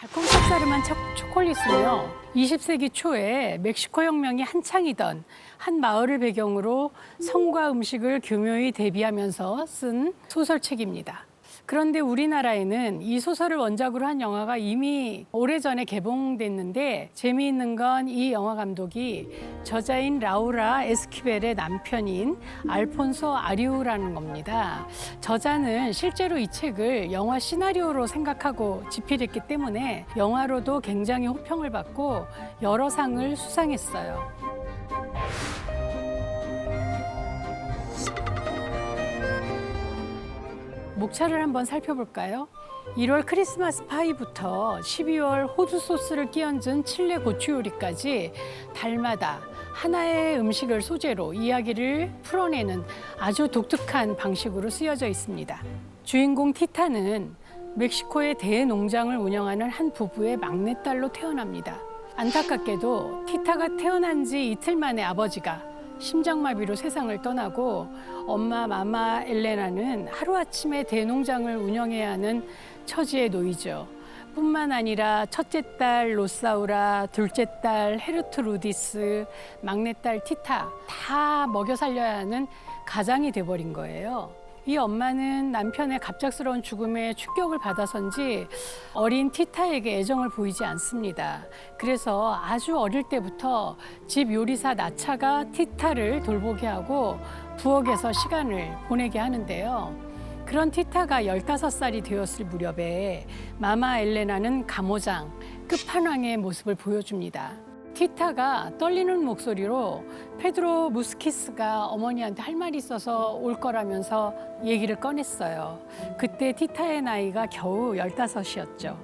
달콤 쌉싸름한 초콜릿은요, 20세기 초에 멕시코 혁명이 한창이던 한 마을을 배경으로 성과 음식을 교묘히 대비하면서 쓴 소설책입니다. 그런데 우리나라에는 이 소설을 원작으로 한 영화가 이미 오래전에 개봉됐는데, 재미있는 건 이 영화 감독이 저자인 라우라 에스퀴벨의 남편인 알폰소 아리우라는 겁니다. 저자는 실제로 이 책을 영화 시나리오로 생각하고 집필했기 때문에 영화로도 굉장히 호평을 받고 여러 상을 수상했어요. 목차를 한번 살펴볼까요? 1월 크리스마스 파이부터 12월 호두 소스를 끼얹은 칠레 고추 요리까지 달마다 하나의 음식을 소재로 이야기를 풀어내는 아주 독특한 방식으로 쓰여져 있습니다. 주인공 티타는 멕시코의 대농장을 운영하는 한 부부의 막내딸로 태어납니다. 안타깝게도 티타가 태어난 지 이틀 만에 아버지가 심장마비로 세상을 떠나고 엄마 마마 엘레나는 하루아침에 대농장을 운영해야 하는 처지에 놓이죠. 뿐만 아니라 첫째 딸 로사우라, 둘째 딸 헤르트루디스, 막내딸 티타 다 먹여 살려야 하는 가장이 돼버린 거예요. 이 엄마는 남편의 갑작스러운 죽음에 충격을 받아서인지 어린 티타에게 애정을 보이지 않습니다. 그래서 아주 어릴 때부터 집 요리사 나차가 티타를 돌보게 하고 부엌에서 시간을 보내게 하는데요. 그런 티타가 15살이 되었을 무렵에 마마 엘레나는 가모장, 끝판왕의 모습을 보여줍니다. 티타가 떨리는 목소리로 페드로 무스키스가 어머니한테 할 말이 있어서 올 거라면서 얘기를 꺼냈어요. 그때 티타의 나이가 겨우 15이었죠.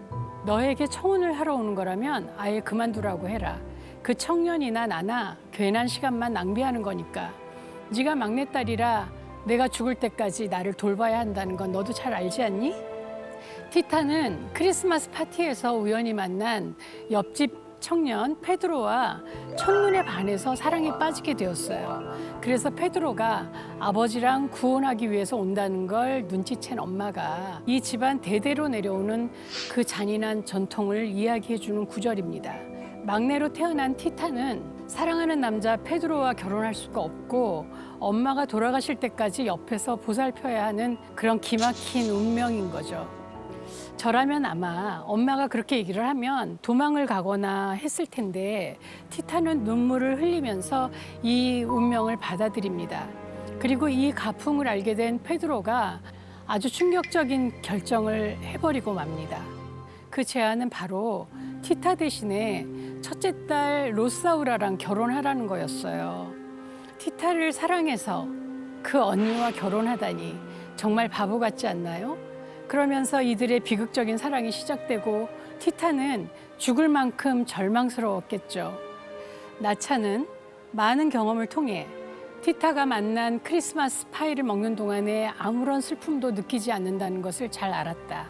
너에게 청혼을 하러 오는 거라면 아예 그만두라고 해라. 그 청년이나 나나 괜한 시간만 낭비하는 거니까. 네가 막내딸이라 내가 죽을 때까지 나를 돌봐야 한다는 건 너도 잘 알지 않니? 티타는 크리스마스 파티에서 우연히 만난 옆집 청년 페드로와 첫눈에 반해서 사랑에 빠지게 되었어요. 그래서 페드로가 아버지랑 구혼하기 위해서 온다는 걸 눈치챈 엄마가 이 집안 대대로 내려오는 그 잔인한 전통을 이야기해주는 구절입니다. 막내로 태어난 티타는 사랑하는 남자 페드로와 결혼할 수가 없고 엄마가 돌아가실 때까지 옆에서 보살펴야 하는 그런 기막힌 운명인 거죠. 저라면 아마 엄마가 그렇게 얘기를 하면 도망을 가거나 했을 텐데 티타는 눈물을 흘리면서 이 운명을 받아들입니다. 그리고 이 가풍을 알게 된 페드로가 아주 충격적인 결정을 해버리고 맙니다. 그 제안은 바로 티타 대신에 첫째 딸 로사우라랑 결혼하라는 거였어요. 티타를 사랑해서 그 언니와 결혼하다니 정말 바보 같지 않나요? 그러면서 이들의 비극적인 사랑이 시작되고 티타는 죽을 만큼 절망스러웠겠죠. 나차는 많은 경험을 통해 티타가 만난 크리스마스 파이를 먹는 동안에 아무런 슬픔도 느끼지 않는다는 것을 잘 알았다.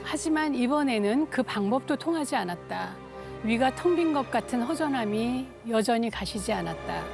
하지만 이번에는 그 방법도 통하지 않았다. 위가 텅 빈 것 같은 허전함이 여전히 가시지 않았다.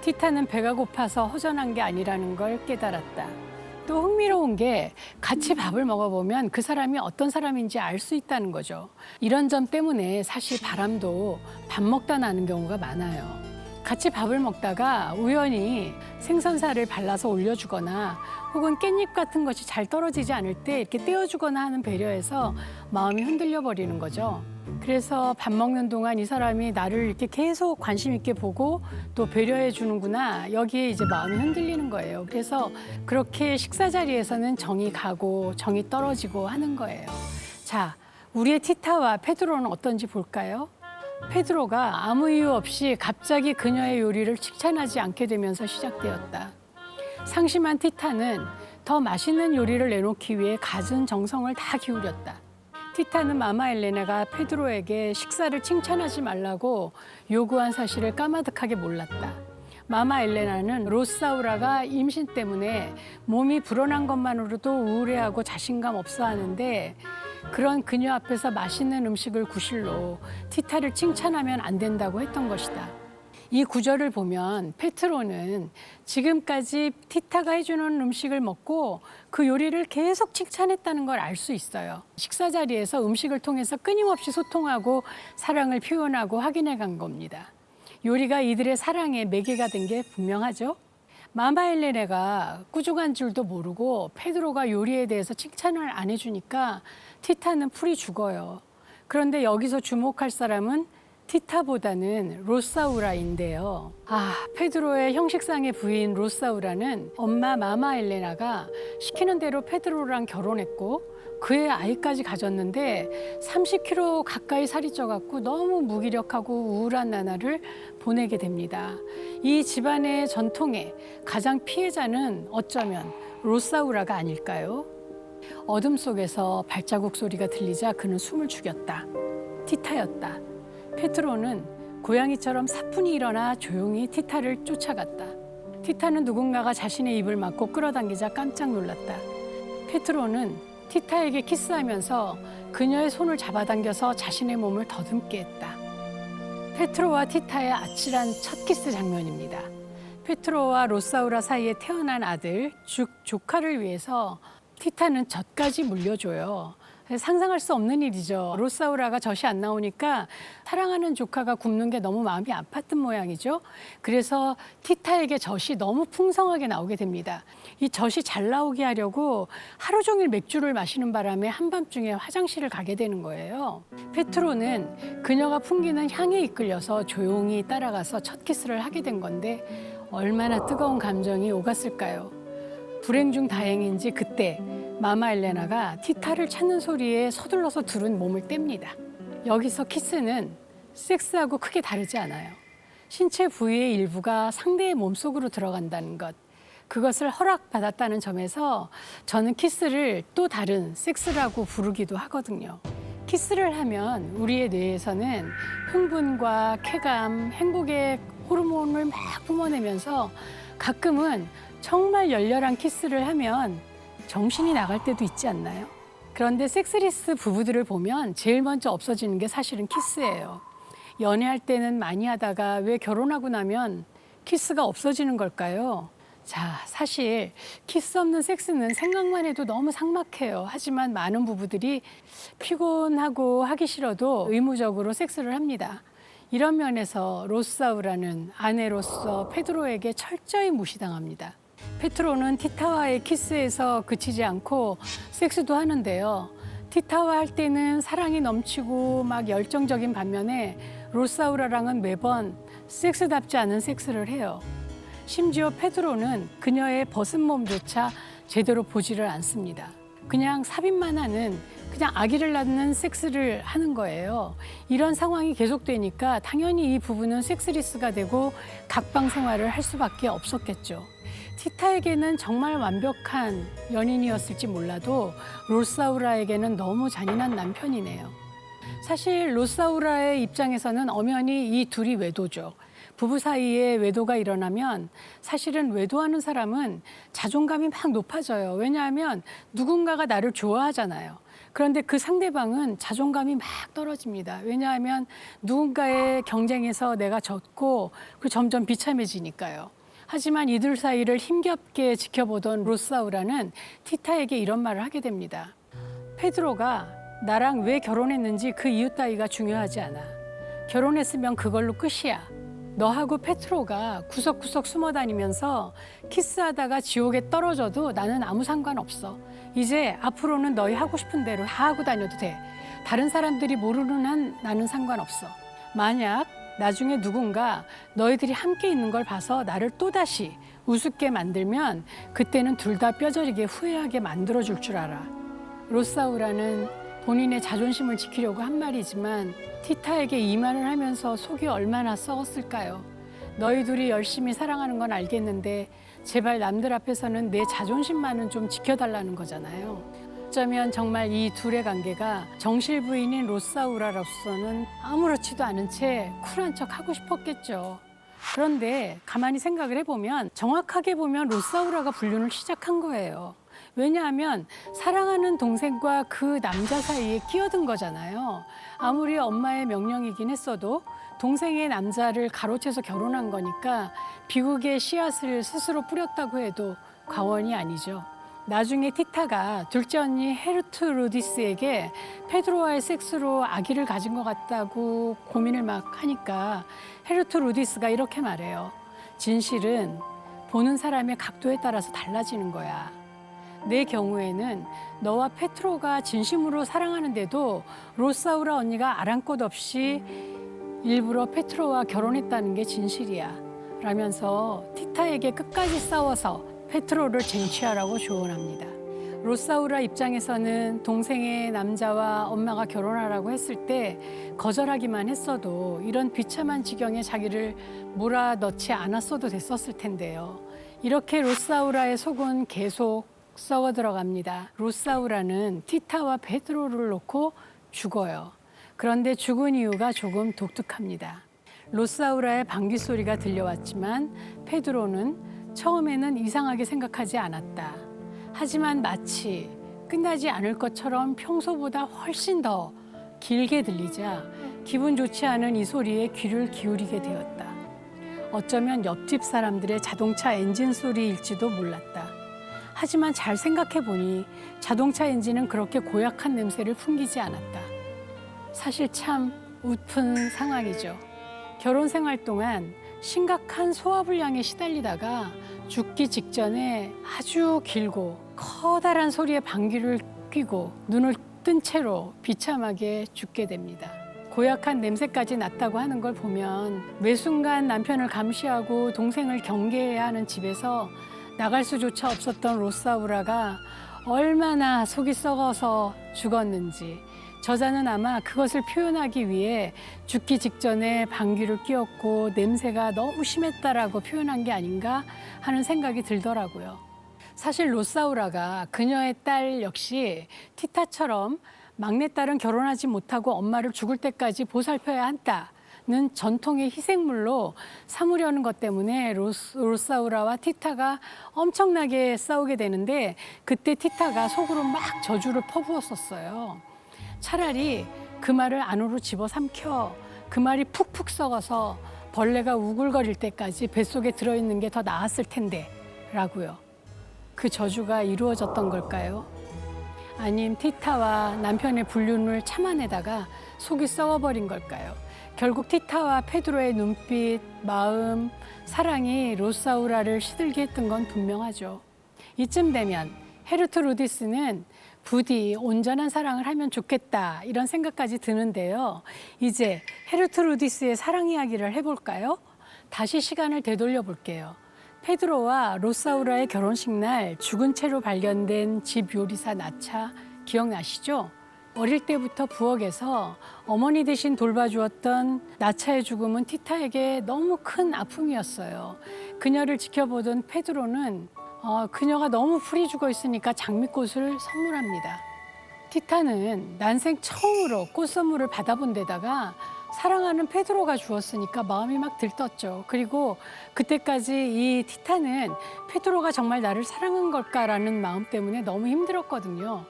티타는 배가 고파서 허전한 게 아니라는 걸 깨달았다. 또 흥미로운 게 같이 밥을 먹어보면 그 사람이 어떤 사람인지 알 수 있다는 거죠. 이런 점 때문에 사실 바람도 밥 먹다 나는 경우가 많아요. 같이 밥을 먹다가 우연히 생선살을 발라서 올려주거나 혹은 깻잎 같은 것이 잘 떨어지지 않을 때 이렇게 떼어주거나 하는 배려에서 마음이 흔들려 버리는 거죠. 그래서 밥 먹는 동안 이 사람이 나를 이렇게 계속 관심 있게 보고 또 배려해 주는구나. 여기에 이제 마음이 흔들리는 거예요. 그래서 그렇게 식사 자리에서는 정이 가고 정이 떨어지고 하는 거예요. 자, 우리의 티타와 페드로는 어떤지 볼까요? 페드로가 아무 이유 없이 갑자기 그녀의 요리를 칭찬하지 않게 되면서 시작되었다. 상심한 티타는 더 맛있는 요리를 내놓기 위해 갖은 정성을 다 기울였다. 티타는 마마 엘레나가 페드로에게 식사를 칭찬하지 말라고 요구한 사실을 까마득하게 몰랐다. 마마 엘레나는 로사우라가 임신 때문에 몸이 불어난 것만으로도 우울해하고 자신감 없어 하는데 그런 그녀 앞에서 맛있는 음식을 구실로 티타를 칭찬하면 안 된다고 했던 것이다. 이 구절을 보면 페트로는 지금까지 티타가 해주는 음식을 먹고 그 요리를 계속 칭찬했다는 걸 알 수 있어요. 식사 자리에서 음식을 통해서 끊임없이 소통하고 사랑을 표현하고 확인해 간 겁니다. 요리가 이들의 사랑의 매개가 된 게 분명하죠. 마마 헬레네가 꾸중한 줄도 모르고 페드로가 요리에 대해서 칭찬을 안 해주니까 티타는 풀이 죽어요. 그런데 여기서 주목할 사람은 티타보다는 로사우라인데요. 페드로의 형식상의 부인 로사우라는 엄마 마마 엘레나가 시키는 대로 페드로랑 결혼했고 그의 아이까지 가졌는데 30kg 가까이 살이 쪄갖고 너무 무기력하고 우울한 나날을 보내게 됩니다. 이 집안의 전통의 가장 피해자는 어쩌면 로사우라가 아닐까요? 어둠 속에서 발자국 소리가 들리자 그는 숨을 죽였다. 티타였다. 페트로는 고양이처럼 사뿐히 일어나 조용히 티타를 쫓아갔다. 티타는 누군가가 자신의 입을 막고 끌어당기자 깜짝 놀랐다. 페트로는 티타에게 키스하면서 그녀의 손을 잡아당겨서 자신의 몸을 더듬게 했다. 페트로와 티타의 아찔한 첫 키스 장면입니다. 페트로와 로사우라 사이에 태어난 아들, 즉 조카를 위해서 티타는 젖까지 물려줘요. 상상할 수 없는 일이죠. 로사우라가 젖이 안 나오니까 사랑하는 조카가 굶는 게 너무 마음이 아팠던 모양이죠. 그래서 티타에게 젖이 너무 풍성하게 나오게 됩니다. 이 젖이 잘 나오게 하려고 하루 종일 맥주를 마시는 바람에 한밤중에 화장실을 가게 되는 거예요. 페트로는 그녀가 풍기는 향에 이끌려서 조용히 따라가서 첫 키스를 하게 된 건데 얼마나 뜨거운 감정이 오갔을까요? 불행 중 다행인지 그때 마마 엘레나가 티타를 찾는 소리에 서둘러서 둘은 몸을 뗍니다. 여기서 키스는 섹스하고 크게 다르지 않아요. 신체 부위의 일부가 상대의 몸속으로 들어간다는 것, 그것을 허락받았다는 점에서 저는 키스를 또 다른 섹스라고 부르기도 하거든요. 키스를 하면 우리의 뇌에서는 흥분과 쾌감, 행복의 호르몬을 막 뿜어내면서 가끔은 정말 열렬한 키스를 하면 정신이 나갈 때도 있지 않나요? 그런데 섹스리스 부부들을 보면 제일 먼저 없어지는 게 사실은 키스예요. 연애할 때는 많이 하다가 왜 결혼하고 나면 키스가 없어지는 걸까요? 자, 사실 키스 없는 섹스는 생각만 해도 너무 삭막해요. 하지만 많은 부부들이 피곤하고 하기 싫어도 의무적으로 섹스를 합니다. 이런 면에서 로사우라는 아내로서 페드로에게 철저히 무시당합니다. 페트로는 티타와의 키스에서 그치지 않고 섹스도 하는데요. 티타와 할 때는 사랑이 넘치고 막 열정적인 반면에 로사우라랑은 매번 섹스답지 않은 섹스를 해요. 심지어 페드로는 그녀의 벗은 몸조차 제대로 보지를 않습니다. 그냥 삽입만 하는, 그냥 아기를 낳는 섹스를 하는 거예요. 이런 상황이 계속되니까 당연히 이 부부는 섹스리스가 되고 각방 생활을 할 수밖에 없었겠죠. 티타에게는 정말 완벽한 연인이었을지 몰라도 로사우라에게는 너무 잔인한 남편이네요. 사실 로사우라의 입장에서는 엄연히 이 둘이 외도죠. 부부 사이에 외도가 일어나면 사실은 외도하는 사람은 자존감이 막 높아져요. 왜냐하면 누군가가 나를 좋아하잖아요. 그런데 그 상대방은 자존감이 막 떨어집니다. 왜냐하면 누군가의 경쟁에서 내가 졌고 그 점점 비참해지니까요. 하지만 이들 사이를 힘겹게 지켜보던 로사우라는 티타에게 이런 말을 하게 됩니다. 페드로가 나랑 왜 결혼했는지 그 이유 따위가 중요하지 않아. 결혼했으면 그걸로 끝이야. 너하고 페트로가 구석구석 숨어 다니면서 키스하다가 지옥에 떨어져도 나는 아무 상관없어. 이제 앞으로는 너희 하고 싶은 대로 다 하고 다녀도 돼. 다른 사람들이 모르는 한 나는 상관없어. 만약 나중에 누군가 너희들이 함께 있는 걸 봐서 나를 또다시 우습게 만들면 그때는 둘 다 뼈저리게 후회하게 만들어줄 줄 알아. 로사우라는 본인의 자존심을 지키려고 한 말이지만 티타에게 이 말을 하면서 속이 얼마나 썩었을까요? 너희 둘이 열심히 사랑하는 건 알겠는데 제발 남들 앞에서는 내 자존심만은 좀 지켜달라는 거잖아요. 어쩌면 정말 이 둘의 관계가 정실 부인인 로사우라로서는 아무렇지도 않은 채 쿨한 척 하고 싶었겠죠. 그런데 가만히 생각을 해보면 정확하게 보면 로사우라가 불륜을 시작한 거예요. 왜냐하면 사랑하는 동생과 그 남자 사이에 끼어든 거잖아요. 아무리 엄마의 명령이긴 했어도 동생의 남자를 가로채서 결혼한 거니까 비극의 씨앗을 스스로 뿌렸다고 해도 과언이 아니죠. 나중에 티타가 둘째 언니 헤르트루디스에게 페드로와의 섹스로 아기를 가진 것 같다고 고민을 막 하니까 헤르트루디스가 이렇게 말해요. 진실은 보는 사람의 각도에 따라서 달라지는 거야. 내 경우에는 너와 페트로가 진심으로 사랑하는데도 로사우라 언니가 아랑곳 없이 일부러 페트로와 결혼했다는 게 진실이야. 라면서 티타에게 끝까지 싸워서 페트로를 쟁취하라고 조언합니다. 로사우라 입장에서는 동생의 남자와 엄마가 결혼하라고 했을 때 거절하기만 했어도 이런 비참한 지경에 자기를 몰아넣지 않았어도 됐었을 텐데요. 이렇게 로사우라의 속은 계속 썩어 들어갑니다. 로사우라는 티타와 페드로를 놓고 죽어요. 그런데 죽은 이유가 조금 독특합니다. 로사우라의 방귀 소리가 들려왔지만 페드로는 처음에는 이상하게 생각하지 않았다. 하지만 마치 끝나지 않을 것처럼 평소보다 훨씬 더 길게 들리자 기분 좋지 않은 이 소리에 귀를 기울이게 되었다. 어쩌면 옆집 사람들의 자동차 엔진 소리일지도 몰랐다. 하지만 잘 생각해 보니 자동차 엔진은 그렇게 고약한 냄새를 풍기지 않았다. 사실 참 웃픈 상황이죠. 결혼 생활 동안 심각한 소화불량에 시달리다가 죽기 직전에 아주 길고 커다란 소리에 방귀를 뀌고 눈을 뜬 채로 비참하게 죽게 됩니다. 고약한 냄새까지 났다고 하는 걸 보면 매 순간 남편을 감시하고 동생을 경계해야 하는 집에서 나갈 수조차 없었던 로사우라가 얼마나 속이 썩어서 죽었는지 저자는 아마 그것을 표현하기 위해 죽기 직전에 방귀를 뀌었고 냄새가 너무 심했다라고 표현한 게 아닌가 하는 생각이 들더라고요. 사실 로사우라가 그녀의 딸 역시 티타처럼 막내딸은 결혼하지 못하고 엄마를 죽을 때까지 보살펴야 한다는 전통의 희생물로 삼으려는 것 때문에 로사우라와 티타가 엄청나게 싸우게 되는데 그때 티타가 속으로 막 저주를 퍼부었었어요. 차라리 그 말을 안으로 집어삼켜 그 말이 푹푹 썩어서 벌레가 우글거릴 때까지 뱃속에 들어있는 게 더 나았을 텐데 라고요. 그 저주가 이루어졌던 걸까요? 아님 티타와 남편의 불륜을 참아내다가 속이 썩어버린 걸까요? 결국 티타와 페드로의 눈빛, 마음, 사랑이 로사우라를 시들게 했던 건 분명하죠. 이쯤 되면 헤르트루디스는 부디 온전한 사랑을 하면 좋겠다 이런 생각까지 드는데요. 이제 헤르트루디스의 사랑 이야기를 해볼까요? 다시 시간을 되돌려 볼게요. 페드로와 로사우라의 결혼식 날 죽은 채로 발견된 집 요리사 나차 기억나시죠? 어릴 때부터 부엌에서 어머니 대신 돌봐주었던 나차의 죽음은 티타에게 너무 큰 아픔이었어요. 그녀를 지켜보던 페드로는 그녀가 너무 풀이 죽어 있으니까 장미꽃을 선물합니다. 티타는 난생 처음으로 꽃 선물을 받아본 데다가 사랑하는 페드로가 주었으니까 마음이 막 들떴죠. 그리고 그때까지 이 티타는 페드로가 정말 나를 사랑한 걸까라는 마음 때문에 너무 힘들었거든요.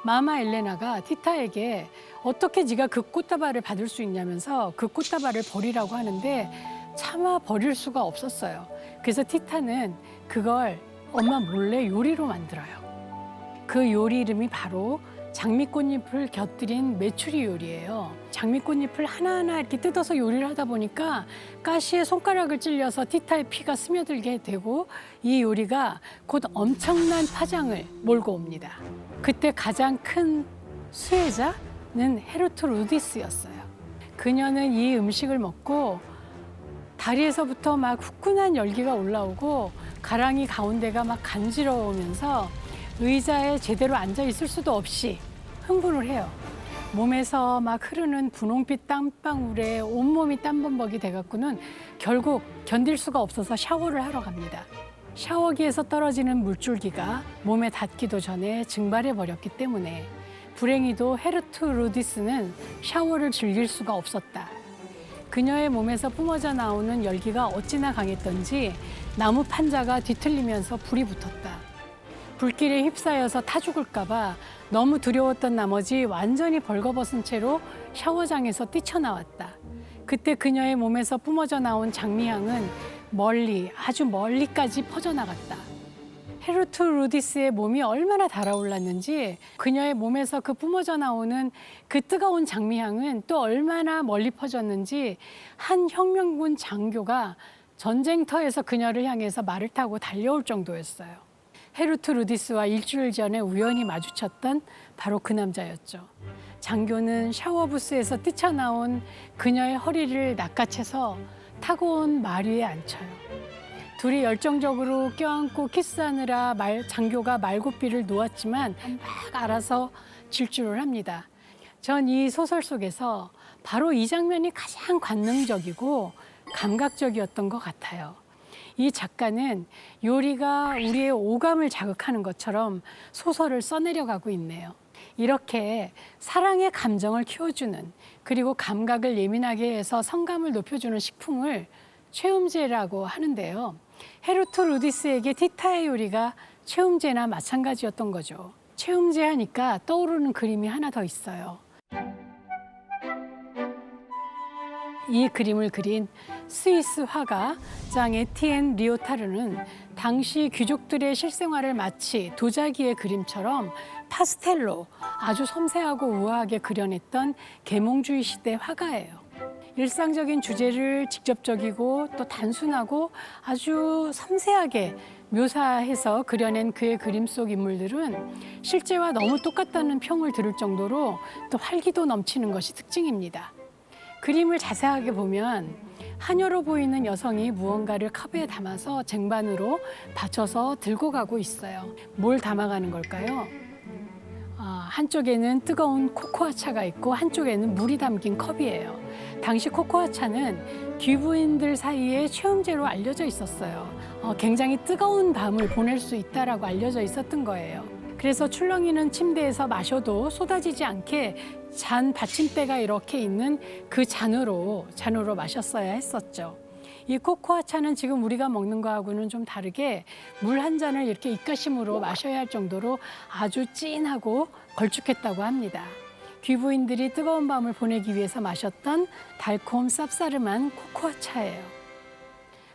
마마 엘레나가 티타에게 어떻게 네가 그 꽃다발을 받을 수 있냐면서 그 꽃다발을 버리라고 하는데 차마 버릴 수가 없었어요. 그래서 티타는 그걸 엄마 몰래 요리로 만들어요. 그 요리 이름이 바로 장미꽃잎을 곁들인 메추리 요리예요. 장미꽃잎을 하나하나 이렇게 뜯어서 요리를 하다 보니까 가시에 손가락을 찔려서 티타의 피가 스며들게 되고 이 요리가 곧 엄청난 파장을 몰고 옵니다. 그때 가장 큰 수혜자는 헤르트루디스였어요. 그녀는 이 음식을 먹고 다리에서부터 막 후끈한 열기가 올라오고 가랑이 가운데가 막 간지러우면서 의자에 제대로 앉아 있을 수도 없이 흥분을 해요. 몸에서 막 흐르는 분홍빛 땀방울에 온몸이 땀범벅이 돼갖고는 결국 견딜 수가 없어서 샤워를 하러 갑니다. 샤워기에서 떨어지는 물줄기가 몸에 닿기도 전에 증발해 버렸기 때문에 불행히도 헤르트루디스는 샤워를 즐길 수가 없었다. 그녀의 몸에서 뿜어져 나오는 열기가 어찌나 강했던지 나무 판자가 뒤틀리면서 불이 붙었다. 불길에 휩싸여서 타 죽을까봐 너무 두려웠던 나머지 완전히 벌거벗은 채로 샤워장에서 뛰쳐나왔다. 그때 그녀의 몸에서 뿜어져 나온 장미향은 멀리, 아주 멀리까지 퍼져나갔다. 헤르트 루디스의 몸이 얼마나 달아올랐는지 그녀의 몸에서 그 뿜어져 나오는 그 뜨거운 장미향은 또 얼마나 멀리 퍼졌는지 한 혁명군 장교가 전쟁터에서 그녀를 향해서 말을 타고 달려올 정도였어요. 헤르트 루디스와 일주일 전에 우연히 마주쳤던 바로 그 남자였죠. 장교는 샤워부스에서 뛰쳐나온 그녀의 허리를 낚아채서 타고 온 말 위에 앉혀요. 둘이 열정적으로 껴안고 키스하느라 장교가 말고삐를 놓았지만 막 알아서 질주를 합니다. 전 이 소설 속에서 바로 이 장면이 가장 관능적이고 감각적이었던 것 같아요. 이 작가는 요리가 우리의 오감을 자극하는 것처럼 소설을 써내려가고 있네요. 이렇게 사랑의 감정을 키워주는, 그리고 감각을 예민하게 해서 성감을 높여주는 식품을 최음제라고 하는데요. 헤르트 루디스에게 티타의 요리가 최음제나 마찬가지였던 거죠. 최음제 하니까 떠오르는 그림이 하나 더 있어요. 이 그림을 그린 스위스 화가 장 에티엔 리오타르는 당시 귀족들의 실생활을 마치 도자기의 그림처럼 파스텔로 아주 섬세하고 우아하게 그려냈던 계몽주의 시대 화가예요. 일상적인 주제를 직접적이고 또 단순하고 아주 섬세하게 묘사해서 그려낸 그의 그림 속 인물들은 실제와 너무 똑같다는 평을 들을 정도로 또 활기도 넘치는 것이 특징입니다. 그림을 자세하게 보면 하녀로 보이는 여성이 무언가를 컵에 담아서 쟁반으로 받쳐서 들고 가고 있어요. 뭘 담아가는 걸까요? 한쪽에는 뜨거운 코코아차가 있고 한쪽에는 물이 담긴 컵이에요. 당시 코코아차는 귀부인들 사이에 최음제로 알려져 있었어요. 굉장히 뜨거운 밤을 보낼 수 있다라고 알려져 있었던 거예요. 그래서 출렁이는 침대에서 마셔도 쏟아지지 않게 잔 받침대가 이렇게 있는 그 잔으로 마셨어야 했었죠. 이 코코아차는 지금 우리가 먹는 거하고는 좀 다르게 물 한 잔을 이렇게 입가심으로 마셔야 할 정도로 아주 진하고 걸쭉했다고 합니다. 귀부인들이 뜨거운 밤을 보내기 위해서 마셨던 달콤 쌉싸름한 코코아차예요.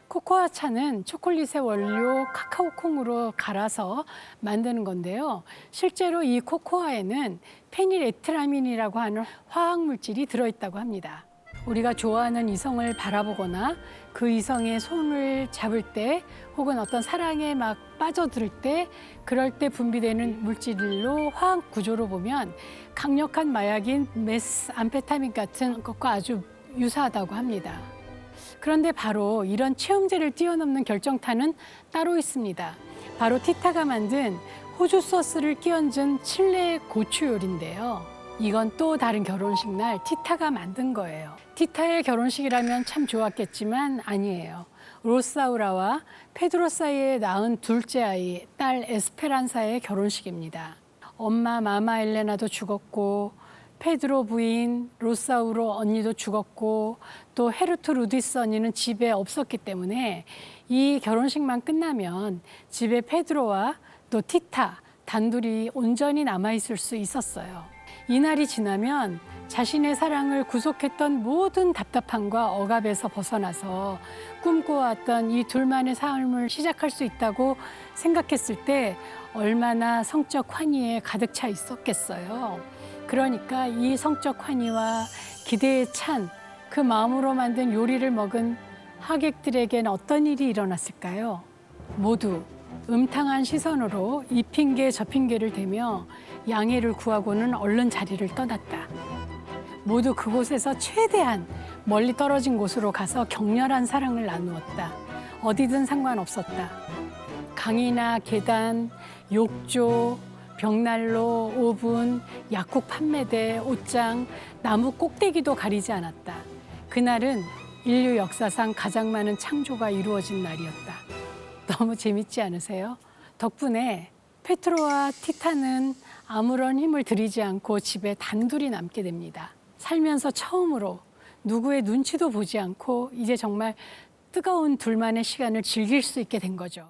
코코아차는 초콜릿의 원료 카카오 콩으로 갈아서 만드는 건데요. 실제로 이 코코아에는 페닐에트라민이라고 하는 화학 물질이 들어있다고 합니다. 우리가 좋아하는 이성을 바라보거나 그 이성의 손을 잡을 때 혹은 어떤 사랑에 막 빠져들 때 그럴 때 분비되는 물질로 화학 구조로 보면 강력한 마약인 메스암페타민 같은 것과 아주 유사하다고 합니다. 그런데 바로 이런 최음제를 뛰어넘는 결정타는 따로 있습니다. 바로 티타가 만든 호주 소스를 끼얹은 칠레 고추 요리인데요. 이건 또 다른 결혼식 날 티타가 만든 거예요. 티타의 결혼식이라면 참 좋았겠지만 아니에요. 로사우라와 페드로 사이에 낳은 둘째 아이, 딸 에스페란사의 결혼식입니다. 엄마 마마 엘레나도 죽었고 페드로 부인, 로사우로 언니도 죽었고 또 헤르트 루디스 언니는 집에 없었기 때문에 이 결혼식만 끝나면 집에 페드로와 또 티타 단둘이 온전히 남아있을 수 있었어요. 이날이 지나면 자신의 사랑을 구속했던 모든 답답함과 억압에서 벗어나서 꿈꿔왔던 이 둘만의 삶을 시작할 수 있다고 생각했을 때 얼마나 성적 환희에 가득 차 있었겠어요. 그러니까 이 성적 환희와 기대에 찬 그 마음으로 만든 요리를 먹은 하객들에겐 어떤 일이 일어났을까요? 모두 음탕한 시선으로 이 핑계 저 핑계를 대며 양해를 구하고는 얼른 자리를 떠났다. 모두 그곳에서 최대한 멀리 떨어진 곳으로 가서 격렬한 사랑을 나누었다. 어디든 상관없었다. 강이나 계단, 욕조, 벽난로, 오븐, 약국 판매대, 옷장, 나무 꼭대기도 가리지 않았다. 그날은 인류 역사상 가장 많은 창조가 이루어진 날이었다. 너무 재밌지 않으세요? 덕분에 페트로와 티타는 아무런 힘을 들이지 않고 집에 단둘이 남게 됩니다. 살면서 처음으로 누구의 눈치도 보지 않고 이제 정말 뜨거운 둘만의 시간을 즐길 수 있게 된 거죠.